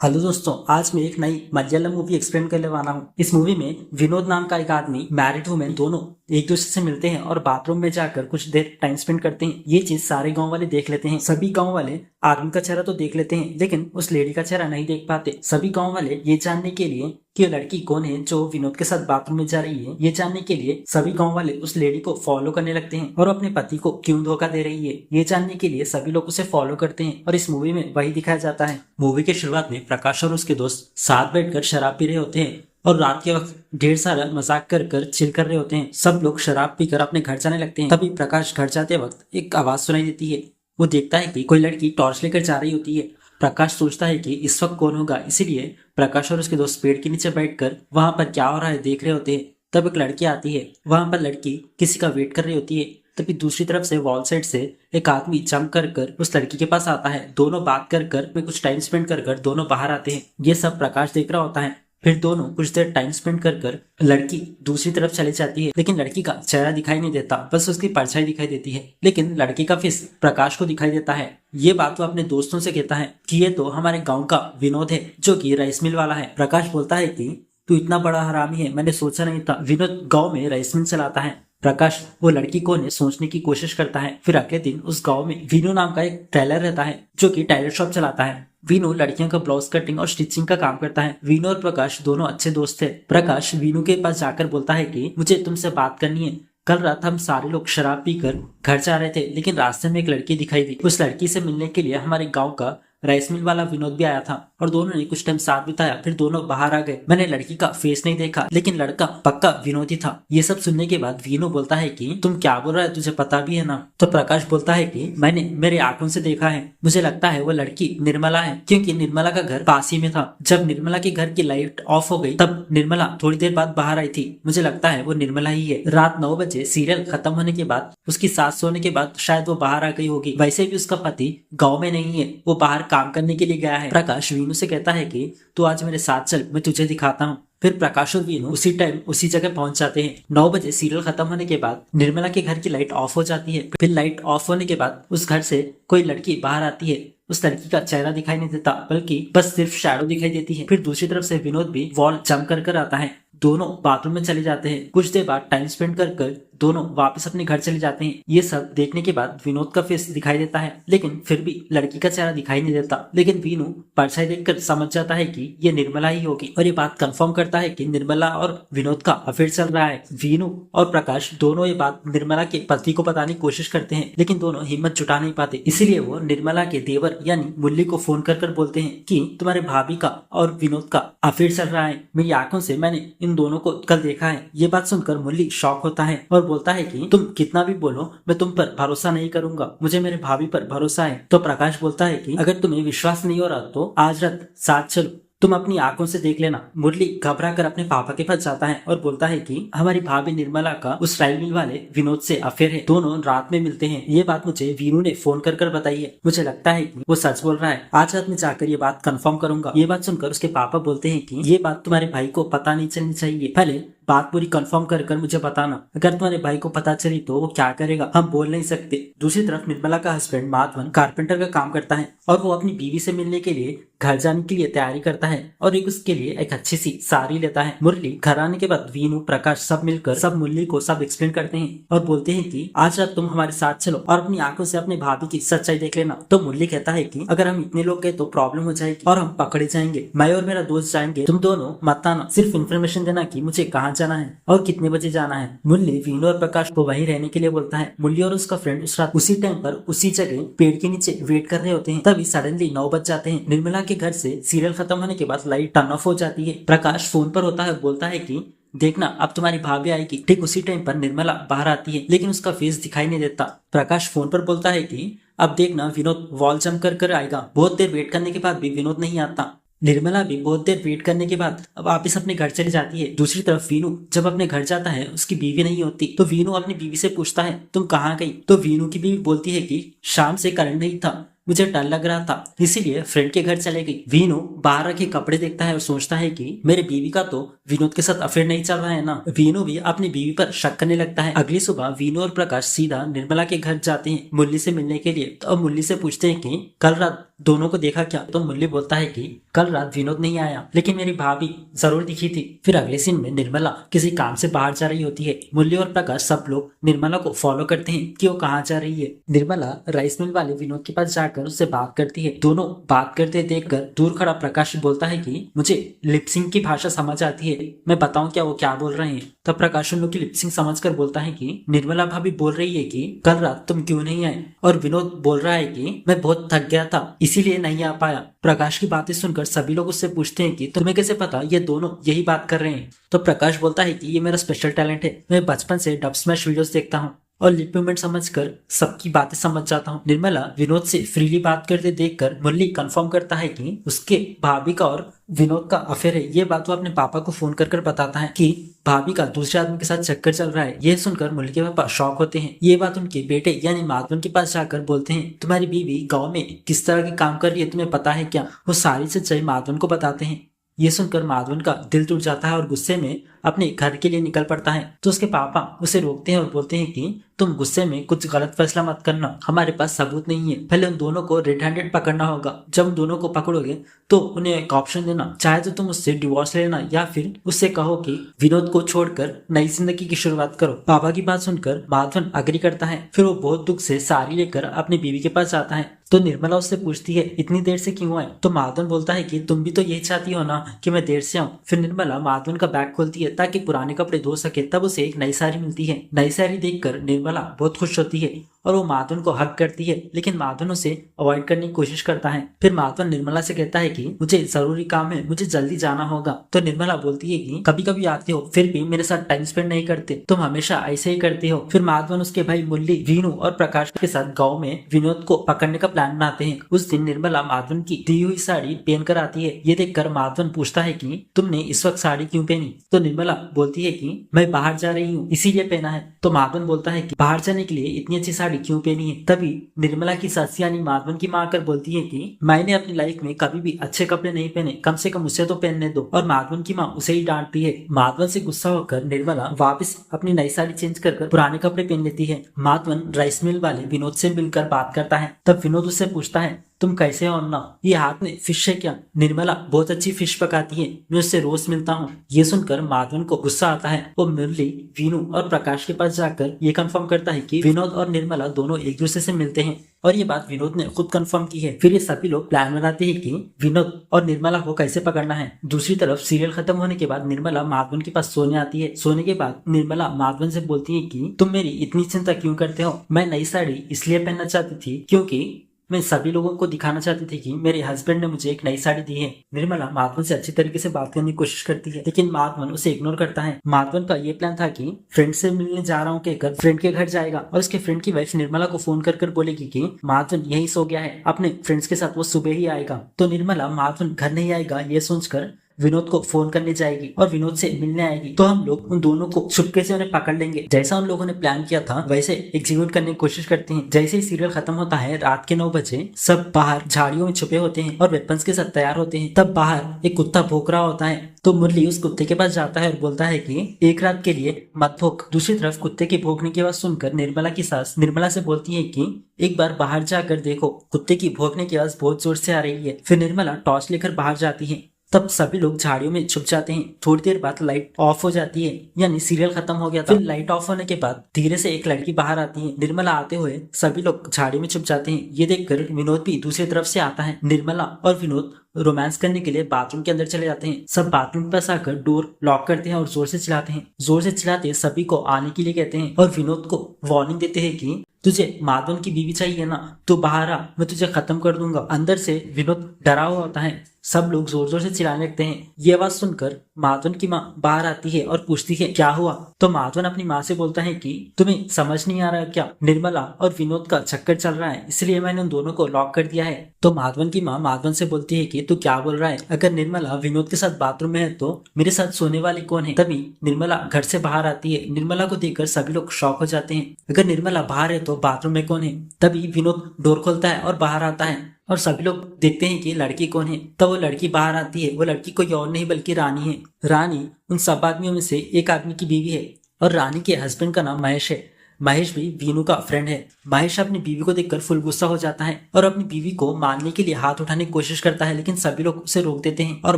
Hello दोस्तों, आज मैं एक नई मलयालम मूवी एक्सप्लेन करने वाला हूँ। इस मूवी में विनोद नाम का एक आदमी मैरिड वुमेन दोनों एक दूसरे से मिलते हैं और बाथरूम में जाकर कुछ देर टाइम स्पेंड करते हैं। ये चीज सारे गांव वाले देख लेते हैं। सभी गांव वाले आदमी का चेहरा तो देख लेते हैं, लेकिन उस लेडी का चेहरा नहीं देख पाते। सभी गांव वाले ये जानने के लिए कि लड़की कौन है जो विनोद के साथ बाथरूम में जा रही है, ये जानने के लिए सभी गांव वाले उस लेडी को फॉलो करने लगते हैं और अपने पति को क्यों धोखा दे रही है ये जानने के लिए सभी लोग उसे फॉलो करते हैं। और इस मूवी में वही दिखाया जाता है। मूवी के शुरुआत में प्रकाश और उसके दोस्त साथ बैठकर शराब पी रहे होते हैं और रात के वक्त ढेर सारा मजाक कर कर चिल कर रहे होते हैं। सब लोग शराब पीकर अपने घर जाने लगते हैं। तभी प्रकाश घर जाते वक्त एक आवाज सुनाई देती है। वो देखता है कि कोई लड़की टॉर्च लेकर जा रही होती है। प्रकाश सोचता है कि इस वक्त कौन होगा, इसीलिए प्रकाश और उसके दोस्त पेड़ के नीचे बैठकर वहां पर क्या हो रहा है देख रहे होते हैं। तब एक लड़की आती है। वहां पर लड़की किसी का वेट कर रही होती है। तभी दूसरी तरफ से वॉल साइड से एक आदमी जंप कर उस लड़की के पास आता है। दोनों बात कर में कुछ टाइम स्पेंड कर दोनों बाहर आते हैं। ये सब प्रकाश देख रहा होता है। फिर दोनों कुछ देर टाइम स्पेंड कर लड़की दूसरी तरफ चली जाती है, लेकिन लड़की का चेहरा दिखाई नहीं देता, बस उसकी परछाई दिखाई देती है। लेकिन लड़की का फेस प्रकाश को दिखाई देता है। ये बात वो अपने दोस्तों से कहता है कि ये तो हमारे गांव का विनोद है जो कि राइस मिल वाला है। प्रकाश बोलता है कि तू इतना बड़ा हरामी है, मैंने सोचा नहीं था विनोद गांव में राइस मिल चलाता है। प्रकाश वो लड़की कौन है सोचने की कोशिश करता है। फिर अगले दिन उस गांव में वीनू नाम का एक टेलर रहता है जो कि टाइलर शॉप चलाता है। वीनू लड़कियों का ब्लाउज कटिंग और स्टिचिंग का काम करता है। वीनू और प्रकाश दोनों अच्छे दोस्त थे। प्रकाश वीनू के पास जाकर बोलता है कि मुझे तुमसे बात करनी है। कल रात हम सारे लोग शराब पीकर घर जा रहे थे, लेकिन रास्ते में एक लड़की दिखाई दी। उस लड़की से मिलने के लिए हमारे गाँव का राइस मिल वाला विनोद भी आया था और दोनों ने कुछ टाइम साथ बिताया। फिर दोनों बाहर आ गए। मैंने लड़की का फेस नहीं देखा, लेकिन लड़का पक्का विनोद ही था। ये सब सुनने के बाद वीनू बोलता है कि तुम क्या बोल रहा है, तुझे पता भी है ना। तो प्रकाश बोलता है कि मैंने मेरे आंखों से देखा है, मुझे लगता है वो लड़की निर्मला है, क्योंकि निर्मला का घर पास ही में था। जब निर्मला के घर की लाइट ऑफ हो गई तब निर्मला थोड़ी देर बाद बाहर आई थी। मुझे लगता है वो निर्मला ही है। रात 9 बजे सीरियल खत्म होने के बाद उसकी सास सोने के बाद शायद वो बाहर आ गई होगी। वैसे भी उसका पति गाँव में नहीं है, वो बाहर काम करने के लिए गया है। प्रकाश वीनू से कहता है कि तू आज मेरे साथ चल, मैं तुझे दिखाता हूँ। फिर प्रकाश और वीनू उसी टाइम उसी जगह पहुंच जाते हैं। 9 बजे सीरियल खत्म होने के बाद निर्मला के घर की लाइट ऑफ हो जाती है। फिर लाइट ऑफ होने के बाद उस घर से कोई लड़की बाहर आती है। उस लड़की का चेहरा दिखाई नहीं देता, बल्कि बस सिर्फ शैडो दिखाई देती है। फिर दूसरी तरफ से विनोद भी वॉल जंप कर आता है। दोनों बाथरूम में चले जाते हैं। कुछ देर बाद टाइम स्पेंड कर दोनों वापस अपने घर चले जाते हैं। ये सब देखने के बाद विनोद का फेस दिखाई देता है, लेकिन फिर भी लड़की का चेहरा दिखाई नहीं देता। लेकिन वीनू परछाई देखकर समझ जाता है कि ये निर्मला ही होगी और ये बात कंफर्म करता है कि निर्मला और विनोद का अफेयर चल रहा है। वीनू और प्रकाश दोनों ये बात निर्मला के पति को बताने की कोशिश करते हैं, लेकिन दोनों हिम्मत जुटा नहीं पाते। इसीलिए वो निर्मला के देवर यानी मुरली को फोन कर बोलते हैं कि तुम्हारे भाभी का और विनोद का अफेयर चल रहा है। मेरी आंखों से मैंने इन दोनों को कल देखा है। ये बात सुनकर मुरली शॉक होता है और बोलता है कि तुम कितना भी बोलो मैं तुम पर भरोसा नहीं करूंगा, मुझे मेरे भाभी पर भरोसा है। तो प्रकाश बोलता है कि अगर तुम्हें विश्वास नहीं हो रहा तो आज रात साथ चलो, तुम अपनी आंखों से देख लेना। मुरली घबरा कर अपने पापा के पास जाता है और बोलता है कि हमारी भाभी निर्मला का उस राइस मिल वाले विनोद से अफेयर है। दोनों रात में मिलते हैं। ये बात मुझे वीनू ने फोन कर बताई है। मुझे लगता है कि वो सच बोल रहा है। आज रात में जाकर ये बात कंफर्म करूंगा। ये बात सुनकर उसके पापा बोलते हैं कि ये बात तुम्हारे भाई को पता नहीं चलनी चाहिए, पहले बात पूरी कंफर्म कर मुझे बताना। अगर तुम्हारे भाई को पता चली तो वो क्या करेगा, हम बोल नहीं सकते। दूसरी तरफ निर्मला का हस्बैंड माधवन कारपेंटर का काम करता है और वो अपनी बीवी से मिलने के लिए घर जाने के लिए तैयारी करता है और उसके लिए एक अच्छी सी साड़ी लेता है। मुरली घर आने के बाद वीनू प्रकाश सब मिलकर सब मुरली को सब एक्सप्लेन करते हैं और बोलते हैं कि आज रात तुम हमारे साथ चलो और अपनी आंखों से अपने भाभी की सच्चाई देख लेना। तो मुरली कहता है कि अगर हम इतने लोग गए तो प्रॉब्लम हो जाएगी और हम पकड़े जाएंगे। मैं और मेरा दोस्त जाएंगे, तुम दोनों मत आना, सिर्फ इन्फॉर्मेशन देना कि मुझे कहाँ जाना है और कितने बजे जाना है। मुरली वीनू और प्रकाश को वहीं रहने के लिए बोलता है। मुरली और उसका फ्रेंड उस रात उसी टाइम पर उसी जगह पेड़ के नीचे वेट कर रहे होते हैं। तभी सडनली 9 बज जाते हैं। निर्मला के घर से सीरियल खत्म होने के बाद लाइट टर्न ऑफ हो जाती है। प्रकाश फोन पर होता है, बोलता है कि देखना अब तुम्हारी भाभी आएगी। ठीक उसी टाइम पर निर्मला बाहर आती है, लेकिन उसका फेस दिखाई नहीं देता। प्रकाश फोन पर बोलता है कि अब देखना विनोद वॉल जंप कर आएगा। बहुत देर वेट करने के बाद भी विनोद नहीं आता। निर्मला भी बहुत देर वेट करने के बाद अब वापस अपने घर चली जाती है। दूसरी तरफ वीनू जब अपने घर जाता है उसकी बीवी नहीं होती, तो वीनू अपनी बीवी से पूछता है तुम कहाँ गई। तो वीनू की बीवी बोलती है कि शाम से करंट नहीं था, मुझे डर लग रहा था, इसीलिए फ्रेंड के घर चले गई। वीनू बाहर रखे कपड़े देखता है और सोचता है कि मेरे बीवी का तो विनोद के साथ अफेयर नहीं चल रहा है ना। वीनू भी अपनी बीवी पर शक करने लगता है। अगली सुबह वीनू और प्रकाश सीधा निर्मला के घर जाते हैं मुरली से मिलने के लिए। तो अब मुरली से पूछते हैं कि कल रात दोनों को देखा क्या। तो मुरली बोलता है कि कल रात विनोद नहीं आया, लेकिन मेरी भाभी जरूर दिखी थी। फिर अगले सीन में निर्मला किसी काम से बाहर जा रही होती है। मुरली और प्रकाश सब लोग निर्मला को फॉलो करते हैं कि वो कहाँ जा रही है। निर्मला राइस मिल वाले विनोद के पास जाकर उससे बात करती है। दोनों बात करते देखकर दूर खड़ा प्रकाश बोलता है कि मुझे लिपसिंग की भाषा समझ आती है, मैं बताऊं क्या वो क्या बोल रहे हैं। तब प्रकाश उन लोग की लिपसिंग समझकर बोलता है कि निर्मला भाभी बोल रही है कि कल रात तुम क्यों नहीं आए, और विनोद बोल रहा है कि मैं बहुत थक गया था इसीलिए नहीं आ पाया। प्रकाश की बातें सुनकर सभी लोग उससे पूछते हैं कि तुम्हें कैसे पता ये दोनों यही बात कर रहे हैं। तो प्रकाश बोलता है कि ये मेरा स्पेशल टैलेंट है, मैं बचपन से डब स्मैश वीडियोस देखता हूँ और लिप मूवमेंट समझकर सबकी बातें समझ जाता हूँ। निर्मला विनोद से फ्रीली बात करते देखकर मुरली कंफर्म करता है कि उसके भाभी का और विनोद का अफेयर है। ये बात वो अपने पापा को फोन कर बताता है कि भाभी का दूसरे आदमी के साथ चक्कर चल रहा है। ये सुनकर मुरली के पापा शॉक होते हैं। ये बात उनके बेटे यानी माधवन के पास जाकर बोलते हैं, तुम्हारी बीवी गाँव में किस तरह के काम कर रही है तुम्हें पता है क्या। वो सारी सच्चाई माधवन को बताते हैं। ये सुनकर माधवन का दिल टूट जाता है और गुस्से में अपने घर के लिए निकल पड़ता है। तो उसके पापा उसे रोकते हैं और बोलते हैं कि तुम गुस्से में कुछ गलत फैसला मत करना, हमारे पास सबूत नहीं है, पहले उन दोनों को रेड हैंडेड पकड़ना होगा। जब उन दोनों को पकड़ोगे तो उन्हें एक ऑप्शन देना, चाहे तो तुम उससे डिवोर्स लेना या फिर उससे कहो कि विनोद को छोड़कर नई जिंदगी की शुरुआत करो। पापा की बात सुनकर माधवन अग्री करता है। फिर वो बहुत दुख से साड़ी लेकर अपनी बीवी के पास जाता है। तो निर्मला उससे पूछती है इतनी देर से क्यों आए। तो माधवन बोलता है कि तुम भी तो यही चाहती हो ना कि मैं देर से आऊं। फिर निर्मला माधवन का बैग खोलती है ताकि पुराने कपड़े धो सके। तब उसे एक नई साड़ी मिलती है। नई साड़ी देखकर निर्मला बहुत खुश होती है और वो माधवन को हक करती है, लेकिन माधवन उसे अवॉइड करने की कोशिश करता है। फिर माधवन निर्मला से कहता है कि मुझे जरूरी काम है, मुझे जल्दी जाना होगा। तो निर्मला बोलती है कि कभी कभी आते हो फिर भी मेरे साथ टाइम स्पेंड नहीं करते, तुम हमेशा ऐसे ही करते हो। फिर माधवन उसके भाई मुरली, वीनू और प्रकाश के साथ गाँव में विनोद को पकड़ने का प्लान बनाते हैं। उस दिन निर्मला माधवन की दी हुई साड़ी पहन कर आती है। ये देखकर माधवन पूछता है कि तुमने इस वक्त साड़ी क्यों पहनी। तो निर्मला बोलती है कि मैं बाहर जा रही हूँ इसीलिए पहना है। तो माधवन बोलता है कि बाहर जाने के लिए इतनी अच्छी साड़ी क्यों पहनी है। तभी निर्मला की सास यानी माधवन की मां आकर बोलती है कि मैंने अपनी लाइफ में कभी भी अच्छे कपड़े नहीं पहने, कम से कम उसे तो पहनने दो। और माधवन की मां उसे ही डांटती है। माधवन से गुस्सा होकर निर्मला वापस अपनी नई साड़ी चेंज कर पुराने कपड़े पहन लेती है। माधवन राइस मिल वाले विनोद से मिलकर बात करता है। तब विनोद उससे पूछता है तुम कैसे हो अन्ना, ये हाथ में फिश है क्या। निर्मला बहुत अच्छी फिश पकाती है, मैं उससे रोज मिलता हूँ। ये सुनकर माधवन को गुस्सा आता है। वो मुरली, वीनू और प्रकाश के पास जाकर ये कंफर्म करता है कि विनोद और निर्मला दोनों एक दूसरे से मिलते हैं और ये बात विनोद ने खुद कंफर्म की है। फिर ये सभी लोग प्लान बनाते हैं कि विनोद और निर्मला को कैसे पकड़ना है। दूसरी तरफ सीरियल खत्म होने के बाद निर्मला माधवन के पास सोने आती है। सोने के बाद निर्मला माधवन से बोलती है कि तुम मेरी इतनी चिंता क्यों करते हो। मैं नई साड़ी इसलिए पहनना चाहती थी क्योंकि मैं सभी लोगों को दिखाना चाहती थी कि मेरे हस्बैंड ने मुझे एक नई साड़ी दी है। निर्मला माधवन से अच्छी तरीके से बात करने की कोशिश करती है, लेकिन माधवन उसे इग्नोर करता है। माधवन का ये प्लान था कि फ्रेंड से मिलने जा रहा हूँ कहकर फ्रेंड के घर जाएगा और उसके फ्रेंड की वाइफ निर्मला को फोन कर बोलेगी कि माधवन यही सो गया है, अपने फ्रेंड्स के साथ वो सुबह ही आएगा। तो निर्मला माधवन घर नहीं आएगा ये सोचकर विनोद को फोन करने जाएगी और विनोद से मिलने आएगी। तो हम लोग उन दोनों को चुपके से उन्हें पकड़ लेंगे। जैसा उन लोगों ने प्लान किया था वैसे एग्जीक्यूट करने की कोशिश करते हैं। जैसे ही सीरियल खत्म होता है रात के 9 बजे सब बाहर झाड़ियों में छुपे होते हैं और वेपन्स के साथ तैयार होते हैं। तब बाहर एक कुत्ता भौंक रहा होता है। तो मुरली उस कुत्ते के पास जाता है और बोलता है कि एक रात के लिए मत भौंक। दूसरी तरफ कुत्ते के भौंकने की आवाज सुनकर निर्मला की सास निर्मला से बोलती है कि एक बार बाहर जाकर देखो, कुत्ते की भौंकने की आवाज बहुत जोर से आ रही है। फिर निर्मला टॉर्च लेकर बाहर जाती है। तब सभी लोग झाड़ियों में छुप जाते हैं। थोड़ी देर बाद लाइट ऑफ हो जाती है, यानी सीरियल खत्म हो गया था। फिर लाइट ऑफ होने के बाद धीरे से एक लड़की बाहर आती है। निर्मला आते हुए सभी लोग झाड़ियों में छुप जाते हैं। ये देखकर विनोद भी दूसरी तरफ से आता है। निर्मला और विनोद रोमांस करने के लिए बाथरूम के अंदर चले जाते हैं। सब बाथरूम के पास आकर डोर लॉक करते हैं और जोर से चिल्लाते हैं। जोर से चिल्लाते सभी को आने के लिए कहते हैं और विनोद को वार्निंग देते हैं कि तुझे माधवन की बीवी चाहिए ना, तू बाहर आ, मैं तुझे खत्म कर दूंगा। अंदर से विनोद डरा हुआ होता है। सब लोग जोर जोर से चिल्लाने लगते हैं। ये आवाज सुनकर माधवन की माँ बाहर आती है और पूछती है क्या हुआ। तो माधवन अपनी माँ से बोलता है कि तुम्हें समझ नहीं आ रहा क्या, निर्मला और विनोद का चक्कर चल रहा है, इसलिए मैंने उन दोनों को लॉक कर दिया है। तो माधवन की माँ माधवन से बोलती है कि तू क्या बोल रहा है, अगर निर्मला विनोद के साथ बाथरूम में है तो मेरे साथ सोने वाली कौन है। तभी निर्मला घर से बाहर आती है। निर्मला को देखकर सभी लोग शॉक हो जाते हैं। अगर निर्मला बाहर है तो बाथरूम में कौन है। तभी विनोद डोर खोलता है और बाहर आता है और सभी लोग देखते हैं कि लड़की कौन है। तब वो लड़की बाहर आती है। वो लड़की कोई और नहीं बल्कि रानी है। रानी उन सब आदमियों में से एक आदमी की बीवी है और रानी के हस्बैंड का नाम महेश है। महेश भी वीनू का फ्रेंड है। महेश अपनी बीवी को देखकर फुल गुस्सा हो जाता है और अपनी बीवी को मारने के लिए हाथ उठाने की कोशिश करता है, लेकिन सभी लोग उसे रोक देते हैं। और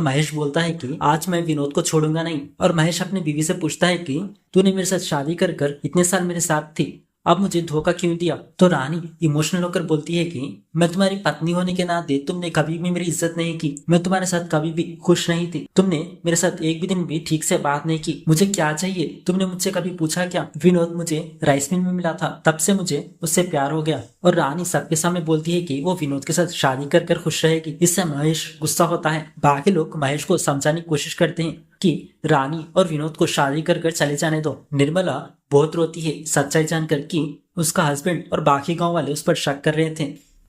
महेश बोलता है कि आज मैं विनोद को छोड़ूंगा नहीं। और महेश अपनी बीवी से पूछता है कि तूने मेरे साथ शादी कर कर इतने साल मेरे साथ थी, अब मुझे धोखा क्यों दिया। तो रानी इमोशनल होकर बोलती है कि मैं तुम्हारी पत्नी होने के नाते तुमने कभी भी मेरी इज्जत नहीं की, मैं तुम्हारे साथ कभी भी खुश नहीं थी, तुमने मेरे साथ एक भी दिन भी ठीक से बात नहीं की, मुझे क्या चाहिए, तुमने मुझसे कभी पूछा क्या। विनोद मुझे राइस मिल में मिला था, तब से मुझे उससे प्यार हो गया। और रानी सबके सामने बोलती है कि वो विनोद के साथ शादी कर कर खुश रहेगी। इससे महेश गुस्सा होता है। बाकी लोग महेश को समझाने की कोशिश करते हैं कि रानी और विनोद को शादी कर कर चले जाने दो। निर्मला बहुत रोती है सच्चाई जानकर कि उसका हस्बैंड और बाकी गांव वाले उस पर शक कर रहे थे।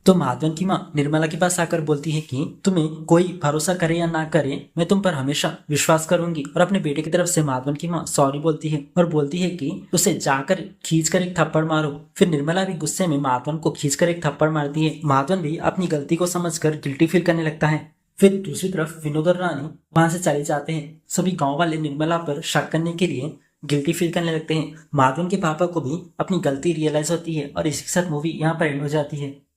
तो माधवन की माँ निर्मला के पास आकर बोलती है कि तुम्हें कोई भरोसा करे या ना करे, मैं तुम पर हमेशा विश्वास करूंगी। और अपने बेटे की तरफ से माधवन की माँ सॉरी बोलती है और बोलती है कि उसे जाकर खींचकर एक थप्पड़ मारो। फिर निर्मला भी गुस्से में माधवन को खींचकर एक थप्पड़ मारती है। माधवन भी अपनी गलती को समझकर गिल्टी फील करने लगता है। फिर दूसरी तरफ विनोद और रानी वहां से चले जाते हैं। सभी गांव वाले निर्मला पर शक करने के लिए गिल्टी फील करने लगते हैं। माधवन के पापा को भी अपनी गलती रियलाइज होती है और इसी के साथ मूवी यहाँ पर एंड हो जाती है।